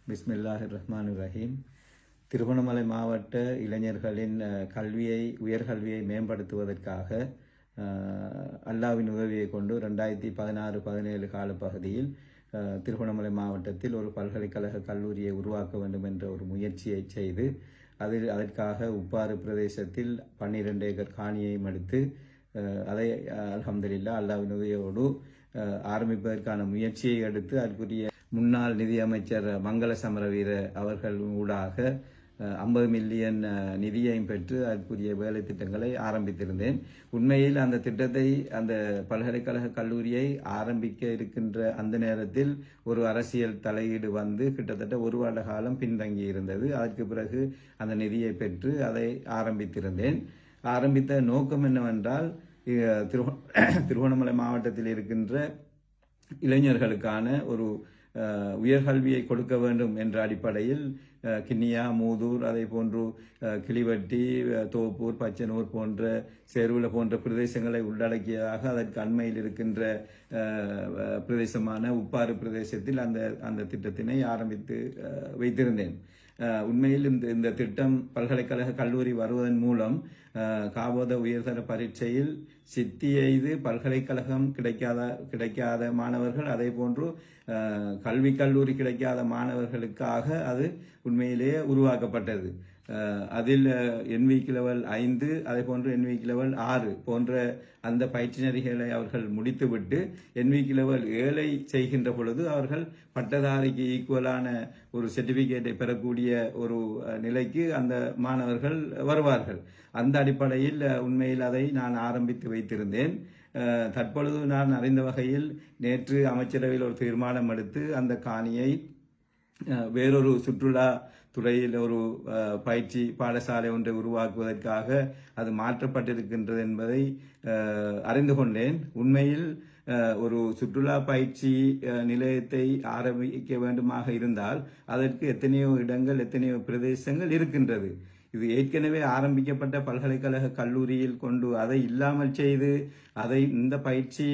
பிஸ்மில்லாஹிர் ரஹ்மானிர் ரஹீம். திருகோணமலை மாவட்ட இளைஞர்களின் உயர்கல்வியை மேம்படுத்துவதற்காக அல்லாவின் உதவியை கொண்டு 2016-17 காலப்பகுதியில் திருகோணமலை மாவட்டத்தில் ஒரு பல்கலைக்கழக கல்லூரியை உருவாக்க வேண்டும் என்ற ஒரு முயற்சியை செய்து அதற்காக உப்பாறு பிரதேசத்தில் 12 ஏக்கர் காணியை மடுத்து அதை அல்ஹம்துலில்லாஹ் அல்லாவின் உதவியோடு ஆரம்பிப்பதற்கான முயற்சியை எடுத்து அதற்குரிய முன்னாள் நிதியமைச்சர் மங்கள சமரவீர அவர்கள் ஊடாக 50 மில்லியன் நிதியையும் பெற்று அதற்குரிய வேலை திட்டங்களை ஆரம்பித்திருந்தேன். உண்மையில் அந்த திட்டத்தை அந்த பல்கலைக்கழக கல்லூரியை ஆரம்பிக்க இருக்கின்ற அந்த நேரத்தில் ஒரு அரசியல் தலையீடு வந்து கிட்டத்தட்ட ஒரு வருட காலம் பின்தங்கி இருந்தது. அதற்கு பிறகு அந்த நிதியை பெற்று அதை ஆரம்பித்திருந்தேன். ஆரம்பித்த நோக்கம் என்னவென்றால் திருகோணமலை மாவட்டத்தில் இருக்கின்ற இளைஞர்களுக்கான ஒரு உயர்கல்வியை கொடுக்க வேண்டும் என்ற அடிப்படையில் கிண்ணியா, மூதூர், அதே போன்று கிளிவட்டி, தோப்பூர், பச்சனூர் போன்ற சேர்வுல போன்ற பிரதேசங்களை உள்ளடக்கியதாக அதற்கு அண்மையில் இருக்கின்ற பிரதேசமான உப்பாறு பிரதேசத்தில் அந்த திட்டத்தினை ஆரம்பித்து வைத்திருந்தேன். உண்மையில் இந்த திட்டம் பல்கலைக்கழக கல்லூரி வருவதன் மூலம் காபோத உயர்தர பரீட்சையில் சித்தி எய்து பல்கலைக்கழகம் கிடைக்காத மாணவர்கள், அதே போன்று கல்லூரி கிடைக்காத மாணவர்களுக்காக அது உண்மையிலேயே உருவாக்கப்பட்டது. அதில் என்விக்கு லெவல் 5, அதே போன்று என்விக்கு லெவல் 6 போன்ற அந்த பயிற்சி நெறிகளை அவர்கள் முடித்துவிட்டு என்விக்கு லெவல் 7 செய்கின்ற பொழுது அவர்கள் பட்டதாரிக்கு ஈக்குவலான ஒரு சர்டிபிகேட்டை பெறக்கூடிய ஒரு நிலைக்கு அந்த மாணவர்கள் வருவார்கள். அந்த அடிப்படையில் உண்மையில் அதை நான் ஆரம்பித்து வைத்திருந்தேன். தற்பொழுது நான் அறிந்த வகையில் நேற்று அமைச்சரவையில் ஒரு தீர்மானம் எடுத்து அந்த காணியை வேறொரு சுற்றுலா துறையில் ஒரு பயிற்சி பாடசாலை ஒன்றை உருவாக்குவதற்காக அது மாற்றப்பட்டிருக்கின்றது என்பதை அறிந்து கொண்டேன். உண்மையில் ஒரு சுற்றுலா பயிற்சி நிலையத்தை ஆரம்பிக்க வேண்டுமாக இருந்தால் அதற்கு எத்தனையோ இடங்கள், எத்தனையோ பிரதேசங்கள் இருக்கின்றது. இது ஏற்கனவே ஆரம்பிக்கப்பட்ட பல்கலைக்கழக கல்லூரியில் கொண்டு அதை இல்லாமல் செய்து அதை இந்த பயிற்சி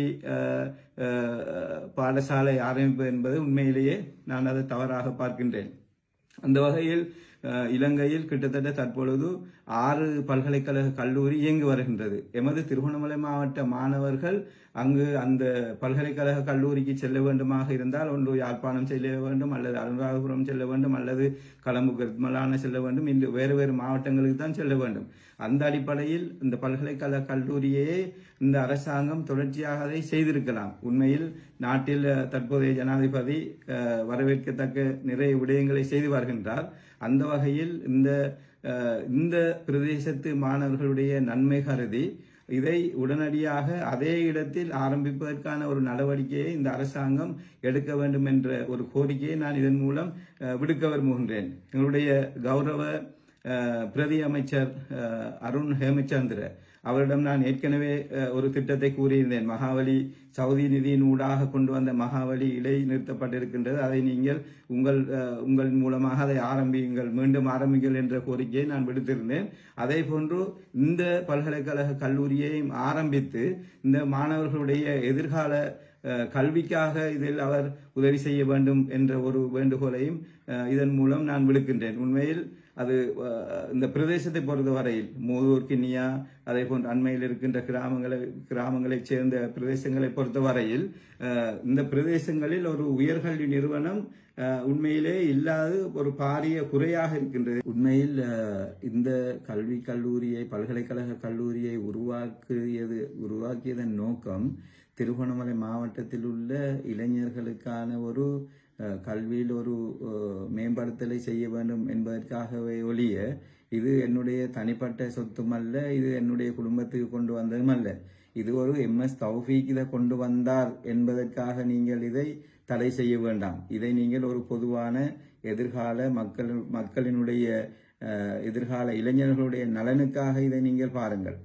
பாடசாலை ஆரம்பிப்பது என்பது உண்மையிலேயே நான் அதை தவறாக பார்க்கின்றேன். அந்த வகையில் இலங்கையில் கிட்டத்தட்ட தற்பொழுது 6 பல்கலைக்கழக கல்லூரி இயங்கி வருகின்றது. எமது திருகோணமலை மாவட்ட மாணவர்கள் அங்கு அந்த பல்கலைக்கழக கல்லூரிக்கு செல்ல வேண்டுமாக இருந்தால் ஒன்று யாழ்ப்பாணம் செல்ல வேண்டும், அல்லது அனுராதபுரம் செல்ல வேண்டும், அல்லது கொழும்பு கத்மலான செல்ல வேண்டும். இன்று வேறு மாவட்டங்களுக்கு தான் செல்ல வேண்டும். அந்த அடிப்படையில் இந்த பல்கலைக்கழக கல்லூரியே இந்த அரசாங்கம் தொடர்ச்சியாக அதை செய்திருக்கலாம். உண்மையில் நாட்டில் தற்போதைய ஜனாதிபதி வரவேற்கத்தக்க நிறைய விடயங்களை செய்து வருகின்றார். அந்த வகையில் இந்த பிரதேசத்து மாணவர்களுடைய நன்மை கருதி இதை உடனடியாக அதே இடத்தில் ஆரம்பிப்பதற்கான ஒரு நடவடிக்கையை இந்த அரசாங்கம் எடுக்க வேண்டும் என்ற ஒரு கோரிக்கையை நான் இதன் மூலம் விடுக்க விரும்புகின்றேன். எங்களுடைய கௌரவ பிரதி அமைச்சர் அருண் ஹேமச்சந்திர அவரிடம் நான் ஏற்கனவே ஒரு திட்டத்தை கூறியிருந்தேன். மகாவலி சவுதி நிதியின் ஊடாக கொண்டு வந்த மகாவலி இடை நிறுத்தப்பட்டிருக்கின்றது. அதை நீங்கள் உங்கள் மூலமாக அதை மீண்டும் ஆரம்பிங்கள் என்ற கோரிக்கையை நான் விடுத்திருந்தேன். அதே போன்று இந்த பல்கலைக்கழக கல்லூரியையும் ஆரம்பித்து இந்த மாணவர்களுடைய எதிர்கால கல்விக்காக இதில் அவர் உதவி செய்ய வேண்டும் என்ற ஒரு வேண்டுகோளையும் இதன் மூலம் நான் விடுக்கின்றேன். உண்மையில் அது இந்த பிரதேசத்தை பொறுத்தவரையில் மூதூர், கிண்ணியா, அதே போன்ற அண்மையில் இருக்கின்ற கிராமங்களைச் சேர்ந்த பிரதேசங்களை பொறுத்தவரையில் இந்த பிரதேசங்களில் ஒரு உயர்கல்வி நிறுவனம் உண்மையிலே இல்லாத ஒரு பாரிய குறையாக இருக்கின்றது. உண்மையில் இந்த பல்கலைக்கழக கல்லூரியை உருவாக்கியதன் நோக்கம் திருகோணமலை மாவட்டத்தில் உள்ள இளைஞர்களுக்கான ஒரு கல்வியில் ஒரு மேம்படுத்தலை செய்ய வேண்டும் என்பதற்காகவே ஒழிய இது என்னுடைய தனிப்பட்ட சொத்துமல்ல, இது என்னுடைய குடும்பத்துக்கு கொண்டு வந்ததும் அல்ல. இது ஒரு MS தௌஃபீக் இதை கொண்டு வந்தார் என்பதற்காக நீங்கள் இதை தடை செய்ய வேண்டாம். இதை நீங்கள் ஒரு பொதுவான எதிர்கால மக்களினுடைய எதிர்கால இளைஞர்களுடைய நலனுக்காக இதை நீங்கள் பாருங்கள்.